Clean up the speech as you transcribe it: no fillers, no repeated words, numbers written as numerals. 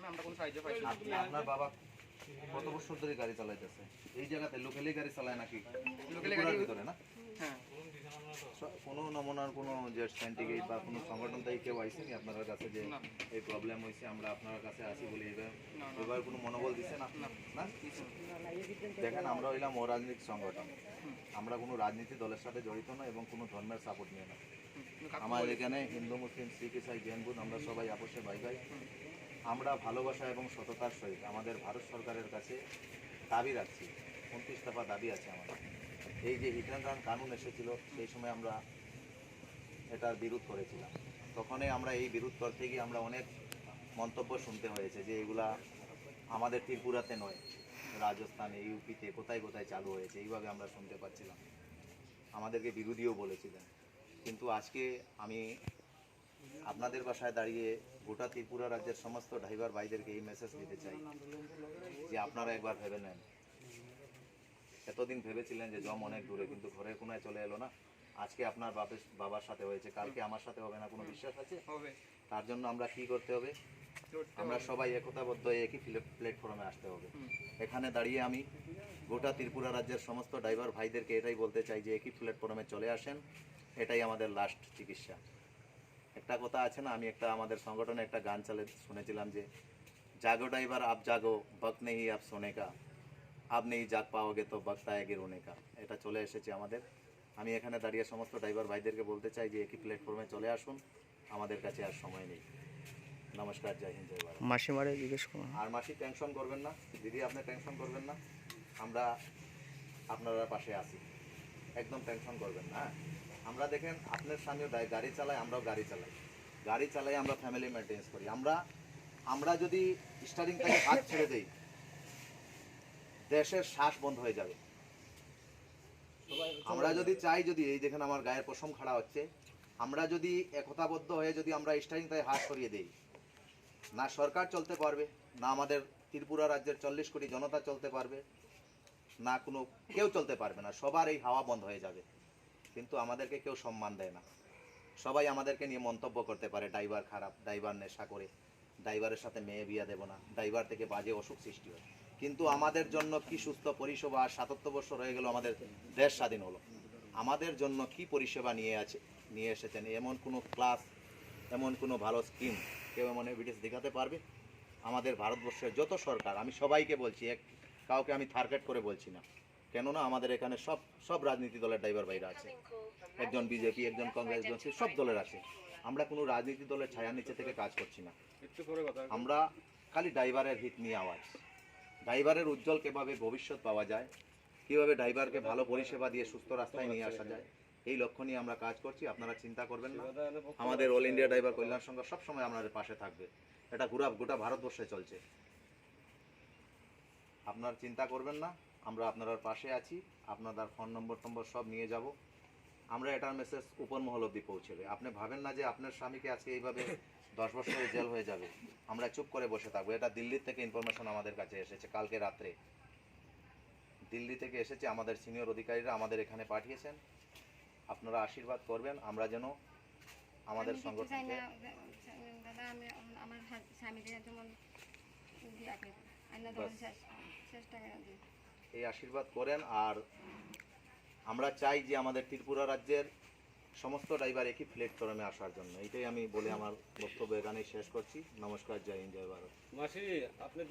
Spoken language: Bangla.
আমরা কোনো সাহায্য পাইছি না। আপনার বাবা কত বছর ধরে গাড়ি চালাইতেছে এই জায়গাতে? লোকালি গাড়ি চালায় নাকি? লোকালি গাড়ি ভিতরে না? হ্যাঁ কোনো নমুনার কোনো যে সাইন্টিফিক বা কোনো সংগঠন থেকে কেউ আইসেনি আপনার কাছে যে না এই প্রবলেম হয়েছে আমরা আপনার কাছে আসি বলে এবার না এবার কোনো মনোবল দিচ্ছে না? না দেখেন, আমরা হইলাম অরাজনৈতিক সংগঠন, আমরা কোনো রাজনীতি দলের সাথে জড়িত না এবং কোনো ধর্মের সাপোর্ট নিয়ে না। আমাদের এখানে হিন্দু মুসলিম শিখ ইসাই জৈন বুধ আমরা সবাই আপোষে ভাই ভাই। আমরা ভালোবাসা এবং সততার সহিত আমাদের ভারত সরকারের কাছে দাবি রাখছি, 29 দফা দাবি আছে আমাদের। এই যে হিট অ্যান্ড রান কানুন এসেছিল সেই সময় আমরা এটার বিরোধ করেছিলাম। তখনই আমরা এই বিরোধ করতে গিয়ে আমরা অনেক মন্তব্য শুনতে হয়েছে যে এগুলা আমাদের ত্রিপুরাতে নয়, রাজস্থানে, ইউপিতে কোথায় কোথায় চালু হয়েছে, এইভাবে আমরা শুনতে পাচ্ছিলাম। আমাদেরকে বিরোধীও বলেছিলেন। কিন্তু আজকে আমি আপনাদের বাসায় দাঁড়িয়ে গোটা ত্রিপুরা রাজ্যের সমস্ত ড্রাইভার ভাইদেরকে এই মেসেজ দিতে চাই যে আপনারা একবার ভেবে নেন। এতদিন ভেবেছিলেন যে জম অনেক দূরে, কিন্তু ঘরের কোনায় চলে এলো না। আজকে আপনার বাবার সাথে হয়েছে, কালকে আমার সাথে হবে না, কোনো বিশ্বাস আছে? হবে। তার জন্য আমরা কি করতে হবে? আমরা সবাই একতাবদ্ধ হয়ে একই প্ল্যাটফর্মে আসতে হবে। এখানে দাঁড়িয়ে আমি গোটা ত্রিপুরা রাজ্যের সমস্ত ড্রাইভার ভাইদেরকে এটাই বলতে চাই যে একই প্ল্যাটফর্মে চলে আসেন, এটাই আমাদের লাস্ট চিকিৎসা। একটা কথা আছে না, আমি আমাদের সংগঠনে একটা গান শুনেছিলাম যে জাগো ড্রাইভার আপ জাগো বক্ত নেই আপ সোনে কা, আপ নেই জাগ পাওগে তো বক্ত আয়েগে রোনে কা। এটা চলে এসেছে আমাদের। আমি এখানে দাঁড়িয়ে সমস্ত ড্রাইভার ভাইদেরকে বলতে চাই যে একই প্ল্যাটফর্মে চলে আসুন, আমাদের কাছে আর সময় নেই। নমস্কার, জয় হিন্দ, জয় ভারত। মাসিমারে জিজ্ঞেস করুন। আর মাসি টেনশন করবেন না, দিদি আপনি টেনশন করবেন না, আমরা আপনারা পাশে আছি, একদম টেনশন করবেন না। আমরা দেখেন আপনার স্বামীও গাড়ি চালায়, আমরাও গাড়ি চালাই, আমরা ফ্যামিলি মেনটেন্স করি। আমরা যদি স্টারিং থেকে হাত ছেড়ে দেই, দেশের শ্বাস বন্ধ হয়ে যাবে। আমরা যদি চাই, যদি এই দেখেন আমার গায়ের পশম খাড়া হচ্ছে, আমরা যদি একতাবদ্ধ হয়ে যদি আমরা স্টারিং থেকে হাত সরিয়ে দেই, না সরকার চলতে পারবে, না আমাদের ত্রিপুরা রাজ্যের 40 কোটি জনতা চলতে পারবে, না কোনো কেউ চলতে পারবে না, সবার এই হাওয়া বন্ধ হয়ে যাবে। কিন্তু আমাদেরকে কেউ সম্মান দেয় না, সবাই আমাদেরকে নিয়ে মন্তব্য করতে পারে, ড্রাইভার খারাপ, ড্রাইভার নেশা করে, ড্রাইভারের সাথে মেয়ে বিয়া দেবো না, ড্রাইভার থেকে বাজে অসুখ সৃষ্টি হয়। কিন্তু আমাদের জন্য কি সুস্থ পরিষেবা, 77 বছর হয়ে গেল আমাদের দেশ স্বাধীন হলো, আমাদের জন্য কি পরিষেবা নিয়ে এসেছেন, এমন কোনো ক্লাস, এমন কোনো ভালো স্কিম কেউ এমন এভিডেন্স দেখাতে পারবে? আমাদের ভারতবর্ষের যত সরকার, আমি সবাইকে বলছি, কাউকে আমি টার্গেট করে বলছি না, কেননা আমাদের এখানে সব রাজনীতি দলের ড্রাইভার ভাইরা আছে, একজন বিজেপি, একজন কংগ্রেস, একজন সব দলের আছে। আমরা কোনো রাজনীতি দলের ছায়ার নিচে থেকে কাজ করছি না, আমরা খালি ড্রাইভারের হিত নিয়ে আওয়াজ। ড্রাইভারের উজ্জ্বল কীভাবে ভবিষ্যৎ পাওয়া যায়, কীভাবে ড্রাইভারকে ভালো পরিষেবা দিয়ে সুস্থ রাস্তায় নিয়ে আসা যায়, এই লক্ষ্য নিয়ে আমরা কাজ করছি। আপনারা চিন্তা করবেন না, আমাদের অল ইন্ডিয়া ড্রাইভার কল্যাণ সংঘ সবসময় আপনাদের পাশে থাকবে। এটা গোটা ভারতবর্ষে চলছে, আপনার চিন্তা করবেন না, আমরা আপনার পাশে আছি। আপনাদের ফোন নম্বর সব নিয়ে যাব, আমরা এটার মেসেজ উপর মহল অবধি পৌঁছবে। আপনি ভাবেন না যে আপনার স্বামীকে আজকে এইভাবে 10 বছরের জেল হয়ে যাবে, আমরা চুপ করে বসে থাকবো। এটা দিল্লির থেকে ইনফরমেশন আমাদের কাছে এসেছে, কালকে রাত্রে দিল্লি থেকে এসেছে, আমাদের সিনিয়র অধিকারীরা আমাদের এখানে পাঠিয়েছেন। আপনারা আশীর্বাদ করবেন, আমরা যেন আমাদের সংগঠনকে দাদা, আমি আমার স্বামীকে যেমন চেষ্টা করে এই আশীর্বাদ করেন। আর আমরা চাই যে আমাদের ত্রিপুরা রাজ্যের সমস্ত ড্রাইভার একই প্ল্যাটফর্মে আসার জন্য। এইটাই আমি বলে আমার বক্তব্য এখানেই শেষ করছি। নমস্কার, জয় হিন্দ, জয় ভারত। মাসি, আপনি